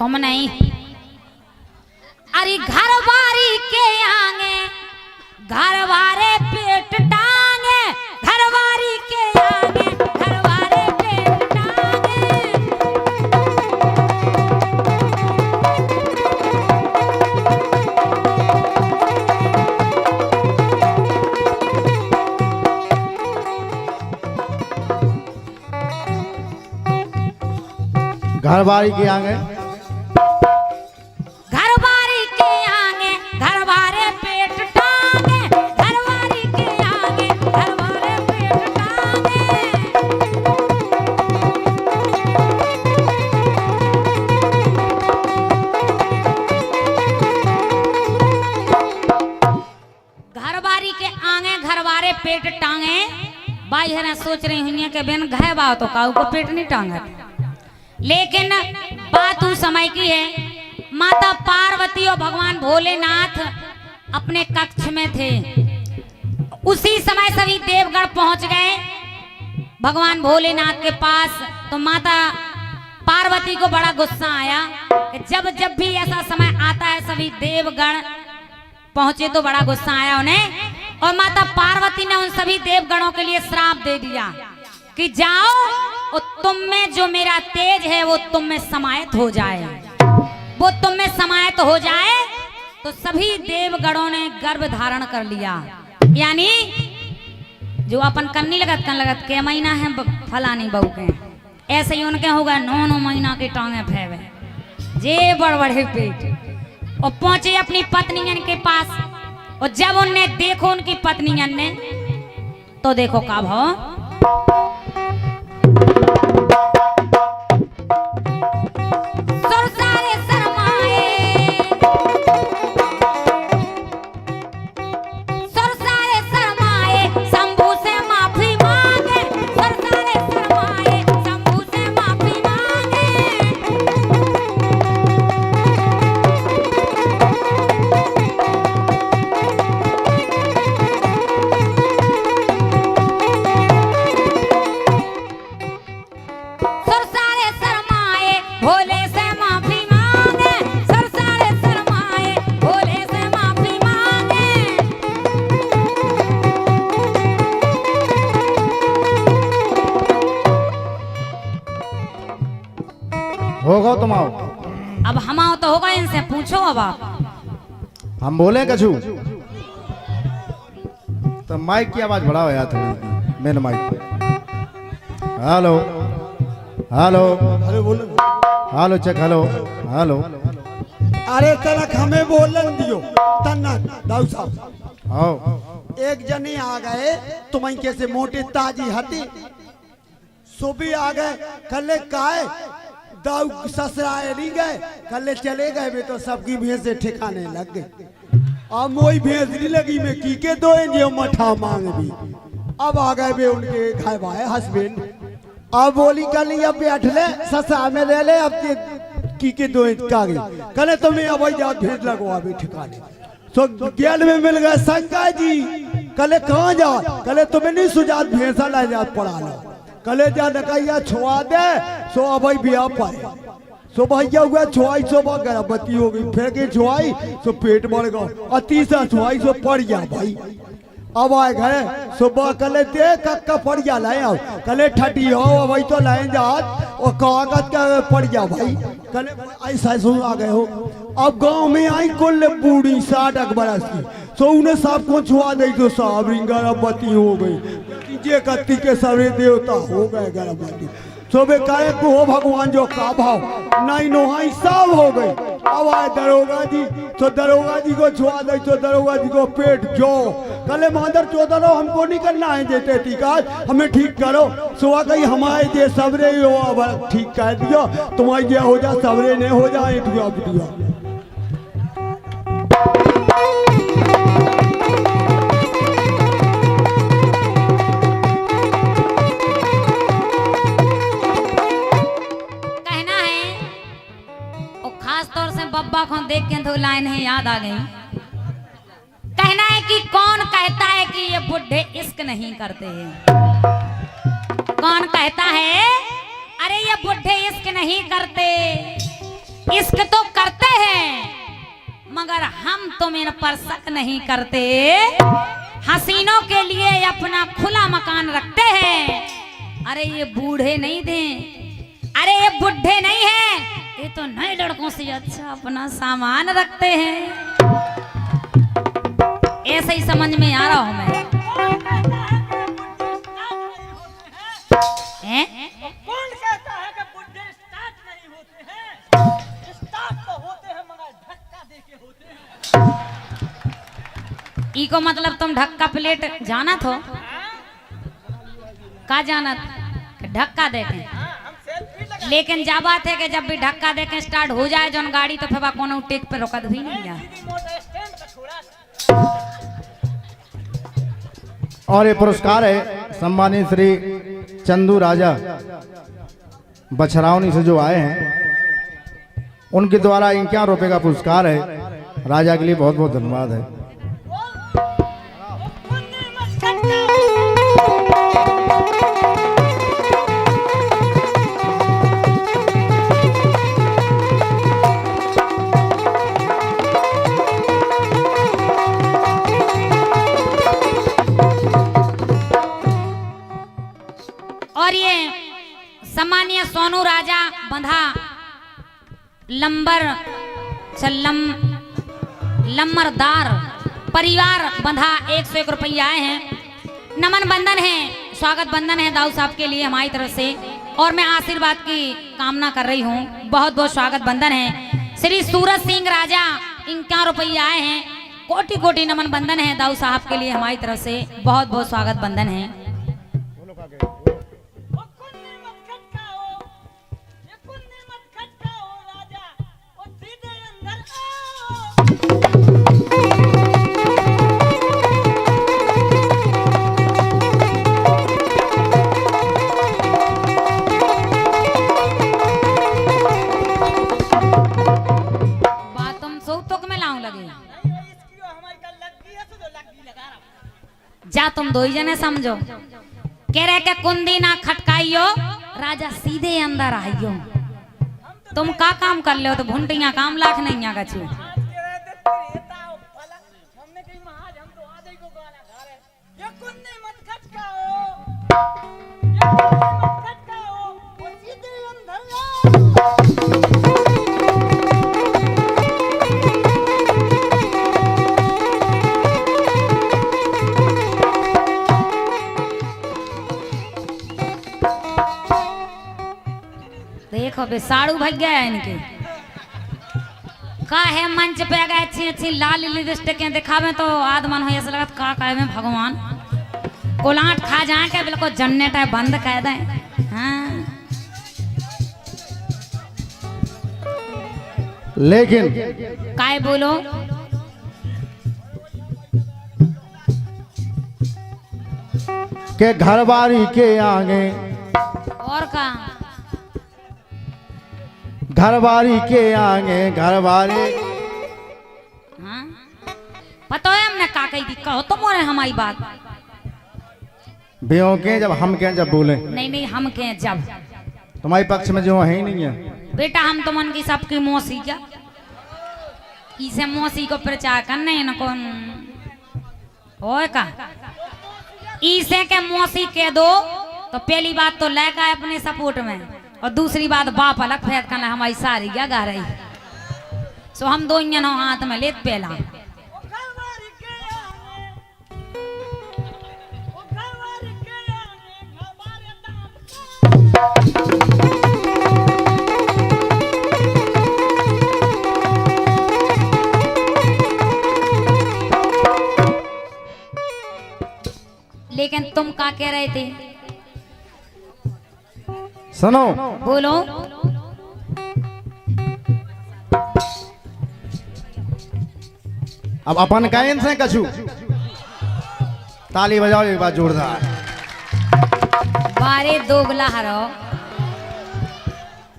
तुम नहीं। अरे घर बारी के आगे घर वारे पेट टांगे, घर बारी के आगे घर वारे पेट टांगे। घर बारी के आगे घर बारी के आगे घर वारे पेट टांगे, घर बारी के आगे घर वारे पेट टांगे। घर बारी के आगे घर वारे पेट टांगे। बाई है ना सोच रही हुई कि बेन घय बाव तो काऊ को पेट नहीं टांगा, लेकिन बात उस समय की है। माता पार्वती और भगवान भोलेनाथ अपने कक्ष में थे। उसी समय सभी देवगण पहुंच गए भगवान भोलेनाथ के पास। तो माता पार्वती को बड़ा गुस्सा आया कि जब जब भी ऐसा समय आता है सभी देवगण पहुंचे, तो बड़ा गुस्सा आया उन्हें। और माता पार्वती ने उन सभी देवगणों के लिए श्राप दे दिया कि जाओ और तुम में जो मेरा तेज है वो तुम में समाहित हो जाए, वो तुम में समाहित हो जाए। तो सभी देवगणों ने गर्भ धारण कर लिया। यानी जो अपन कन्नी लगत के महीना है फलानी बहू के, ऐसे ही उनके हो गए 9 महीना के टांगे फैवे जे बड़ बड़े पेट। और पहुंचे अपनी पत्नियन के पास। और जब उनने देखो उनकी पत्नियन ने, तो देखो का भाव। होगा तुम आओ। अब हम आओ तो होगा, इनसे पूछो। अब आप हम बोले कछु तो माइक की आवाज बढ़ाओ यार थोड़ी, मेन माइक। हेलो हेलो अरे बोलो। Hello check hello hello. अरे तनक हमें बोलन दियो तनक दाऊ साहब। आओ। एक जनी आ गए तुम कैसे मोटे ताजी हती सुबह आ गए कल काए दाऊ ससुराए नहीं गए, कल चले गए वे तो सबकी भैंसे ठिकाने लग गए। अब मोई भैंस नहीं लगी मैं की के दो जो मठा मांग भी। अब आ गए वे उनके घर भाई हस्बैंड। अब बोली कल अब बैठ ले ससुरा में ले ले अब की के दो का गई कल तुम्हें अब जाओ भेज लगो अभी ठिकाने। तो गेल में मिल गए शंकर जी। कल कहाँ जा, कल तुम्हें नहीं सुजात भैंसा ला जात पड़ा लो। कले जा नकैया छुआ दे सो अब बिया पाए सो भैया हुआ छुआई सो गर्भवती हो गई, फिर के छुआई सो पेट बढ़ गया और तीसरा छुआई सो पड़ गया भाई। अब आए गए सुबह कले दे कक्का पड़ गया लाए अब कले ठटी हो अब तो लाए जात और कागज का पड़ गया भाई। कले ऐसा सुन आ गए हो। अब गांव में आई कुल बूढ़ी 60 बरस की सो उन्हें सब को छुआ दे तो सब गर्भवती हो गई। जे कत्ती के सवे देवता हो गए गर्भवती। सोबे कहे को हो भगवान जो का भाव नहीं नोहाई सब हो गई। अब आए दरोगा जी तो दरोगा जी को छुआ दे तो दरोगा जी को पेट जो कले मादर चौधरो हमको नहीं करना है जेते टीका हमें ठीक करो। सुबह कही हमारे जे सबरे हो अब ठीक कर दियो तुम्हारी जे हो जा सबरे ने हो जाए बुढ़िया। बब्बा को देख के तो लाइन है याद आ गई। कहना है कि कौन कहता है कि ये बुढ़े इश्क नहीं करते हैं? कौन कहता है अरे ये बुढ़े इश्क नहीं करते? इश्क तो करते हैं मगर हम तुम इन पर शक नहीं करते। हसीनों के लिए अपना खुला मकान रखते हैं। अरे ये बूढ़े नहीं थे, अरे ये बुढ़े नहीं है, ये तो नए लड़कों से अच्छा अपना सामान रखते हैं। ऐसे ही समझ में आ रहा हूं मैं। कौन कहता है कि बुढ़े स्टार्ट नहीं होते हैं? स्टार्ट तो होते हैं मगर धक्का देके होते हैं। इको मतलब तुम ढक्का प्लेट जाना थो का जाना ढक्का देते हैं। लेकिन जा बात है कि जब भी ढक्का देके स्टार्ट हो जाए जौन गाड़ी तो फिर कोनो टेक पे रोकत भी नहीं है। और ये पुरस्कार है सम्मानित श्री चंदू राजा बछरावनी से जो आए हैं, उनके द्वारा 51 रुपए का पुरस्कार है। राजा के लिए बहुत बहुत धन्यवाद है। और ये सम्मानीय सोनू राजा बंधा लम्बरदार परिवार बंधा 101 रुपया आए हैं। नमन बंधन है, स्वागत बंधन है दाऊ साहब के लिए हमारी तरफ से, और मैं आशीर्वाद की कामना कर रही हूँ। बहुत बहुत स्वागत बंधन है। श्री सूरज सिंह राजा 51 रुपया आए हैं। कोटि कोटि नमन बंधन है दाऊ साहब के लिए हमारी तरफ से, बहुत बहुत स्वागत बंधन है। जा तुम दो ही जने समझो। कह रहे के कुंदी ना खटकाइयो राजा सीधे अंदर आइयो। तुम का काम कर ले हो तो भुंटिया काम लाख नहीं आगा छू। देखो बे साड़ू भाग गया इनके का है। मंच पे गए अच्छी अच्छी लाल लिपस्टिक दिखावे तो आदमन हो ऐसा लगत का कहे में भगवान कोलाट खा जाए के बिल्कुल जनरेटर बंद कर दे। हाँ लेकिन काय बोलो के घरवारी के आगे और का घरवारी के आगे घरवारी। हाँ पता है हमने का कही थी, कहो तो मोरे हमारी बात बेहों के जब हम के जब बोले नहीं नहीं हम के जब तुम्हारे पक्ष में जो है ही नहीं है। बेटा हम तो मन की सबकी मौसी क्या इसे मौसी को प्रचार करने न कौन हो का इसे के मौसी के दो तो पहली बात तो लेकर आए अपने सपोर्ट में, और दूसरी बात बाप अलग फैद करना हमारी सारी क्या गा रही। सो हम दो नो हाथ में लेत पहला लेकिन तुम का कह रहे थे सुनो बोलो। अब अपन कायन से कछु ताली बजाओ एक बार जोरदार। बारे दोगला हरो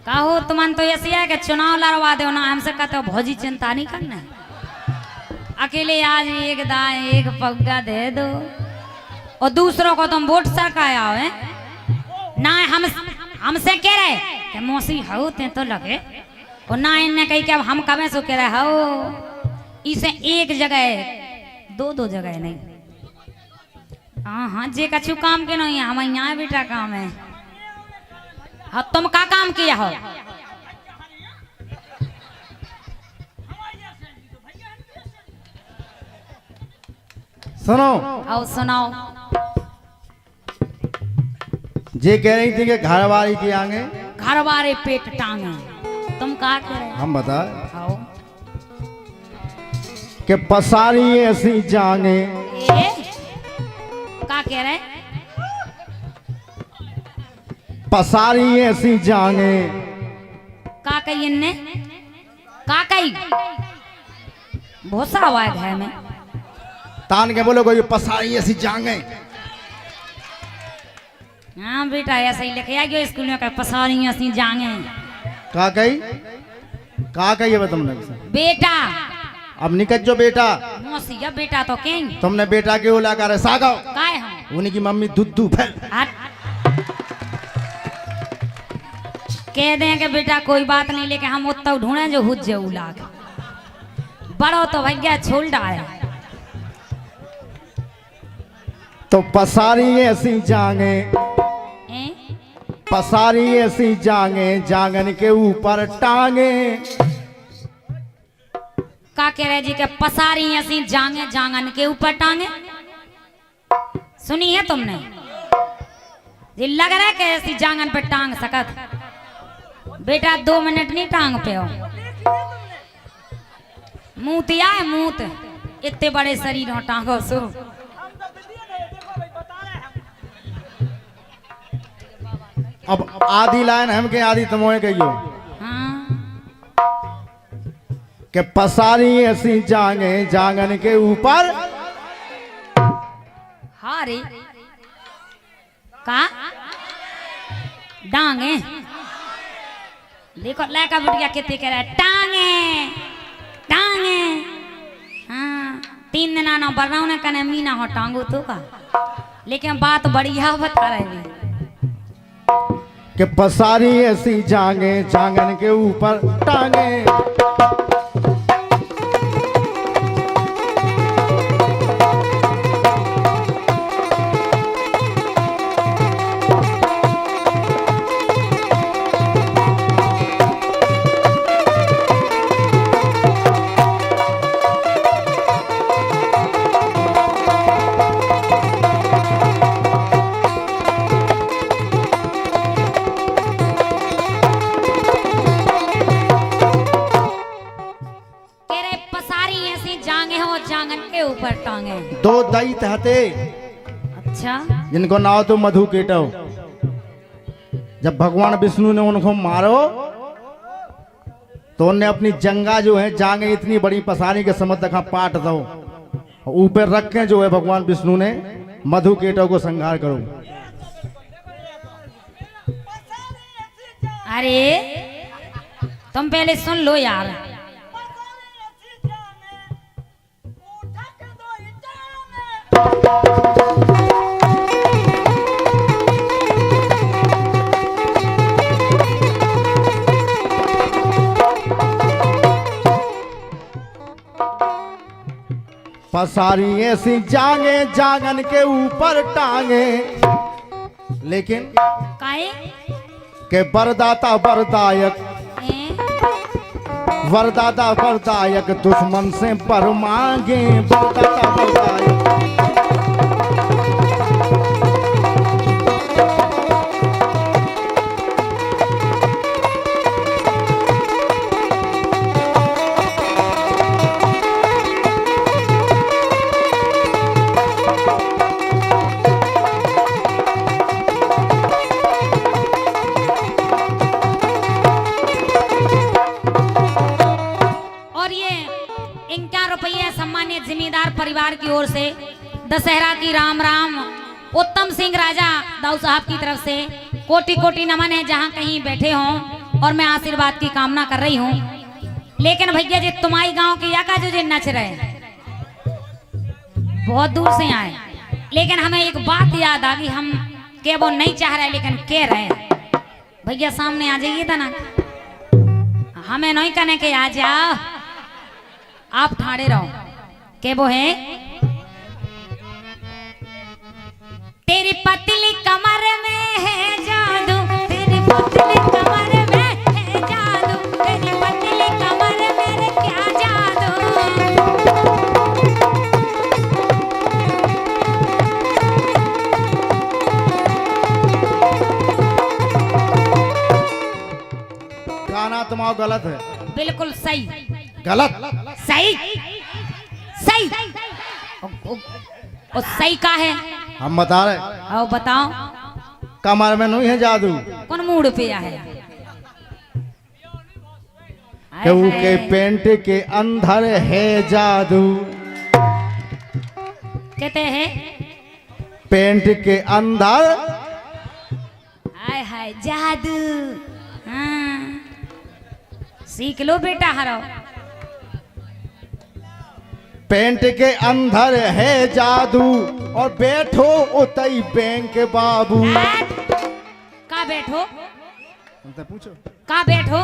कहो तुमन तो ऐसी है कि चुनाव लड़वा दो ना हमसे कहते हो भौजी चिंता नहीं करना, अकेले आज एक दाएं एक पग्गा दे दो और दूसरों को तुम वोट सरकाया हो ना। हमसे कह रहे कि मौसी होते तो लगे और ना इनने कही कि अब हम कब सो कह रहे हो इसे एक जगह दो जगह नहीं। हाँ हाँ जे कछु काम के नहीं हम यहाँ बेटा काम है। हाँ तुम का काम किया हो? सुनो, आओ सुनाओ। जे कह रही थी कि घर वाली की आगे घर वाले पेट टांगे, तुम का कह रहे हम बता आओ? कि पसारी ऐसी जागे ए? का कह रहे? पसारी ऐसी जागे का कही इनने? का कही? बहुत सा हुआ है घर में। तान के बोलो कोई पसारी ऐसी जागे। हाँ बेटा ऐसा ही लिखे आ गया स्कूल में का पसारी ऐसी जागे। का कही है तुमने? बेटा अब निकल जो बेटा। मौसिया बेटा तो कहेंगे। तुमने बेटा के ओला कर सागाओ काय हम? उन्हीं की मम्मी दुद्धू फैल। कह दें कि बेटा कोई बात नहीं, लेकिन हम उत्तर ढूंढे जो हुज्जे उला के बड़ो तो भैया छोड़ डाले। तो पसारी ऐसी जागे, हैं? पसारी ऐसी जागे जागन के ऊपर टांगे। का कह रहे जी के पसारी ऐसी जांगे जांगन के ऊपर टांगे? सुनी है तुमने? ये लग रहा है कि ऐसी जांगन पे टांग सकत? बेटा 2 मिनट नहीं टांग पे हो। मूतिया है मूत, इतने बड़े शरीर हो टांगो सो। अब आधी लाइन हम के आधी तुमोए कहियो हाँ कि पसारी ऐसी जागे जागन के ऊपर। हाँ रे का डांगे। देखो लड़का बिटिया कितने कह रहा है टांगे टांगे। हाँ 3 दिन आना बढ़ रहा हूँ कने मीना हो टांगू तो का, लेकिन बात बढ़िया बता रहे कि पसारी ऐसी जागे जागन के ऊपर टांगे। ऊपर टांगे 2 दैत हते अच्छा जिनको नाव तो मधु केटव। जब भगवान विष्णु ने उनको मारो तो उन्हें अपनी जंगा जो है जांगे इतनी बड़ी पसारी के समझ तक पाट दो, ऊपर रख के जो है भगवान विष्णु ने मधु केटव को संहार करो। अरे तुम पहले सुन लो यार। पसारी ऐसी जागे जागन के ऊपर टांगे, लेकिन काहे के वरदाता वरदायक हैं? वरदाता वरदायक दुश्मन से पर मांगे। वरदाता वरदायक जमींदार परिवार की ओर से दशहरा की राम राम। उत्तम सिंह राजा दाऊ साहब की तरफ से कोटि कोटि नमन है जहाँ कहीं बैठे हों, और मैं आशीर्वाद की कामना कर रही हूँ। लेकिन भैया जी तुम्हारी गांव के या का जो नच रहे बहुत दूर से आए, लेकिन हमें एक बात याद आ गई। हम के वो नहीं चाह रहे लेकिन कह रहे हैं। भैया सामने आ जाइए था ना। हमें नहीं कहने के आ जाओ, आप ठाड़े रहो। के वो है तेरी पतली कमर में है जादू, तेरी पतली कमर में है जादू, तेरी पतली कमर में रे क्या जादू। गाना तुम्हारा गलत है। बिल्कुल सही, गलत सही सही। और सही का है हम बता रहे, आओ बताओ, कमर में नहीं है जादू, कौन मूड पे है? केहू के पेंट के अंदर है जादू, कहते हैं पेंट के अंदर हाय हाय जादू। हाँ सीख लो बेटा हरो। पेंट के अंदर है जादू और बैठो उतई बैंक बाबू। का बैठो, पूछो का बैठो।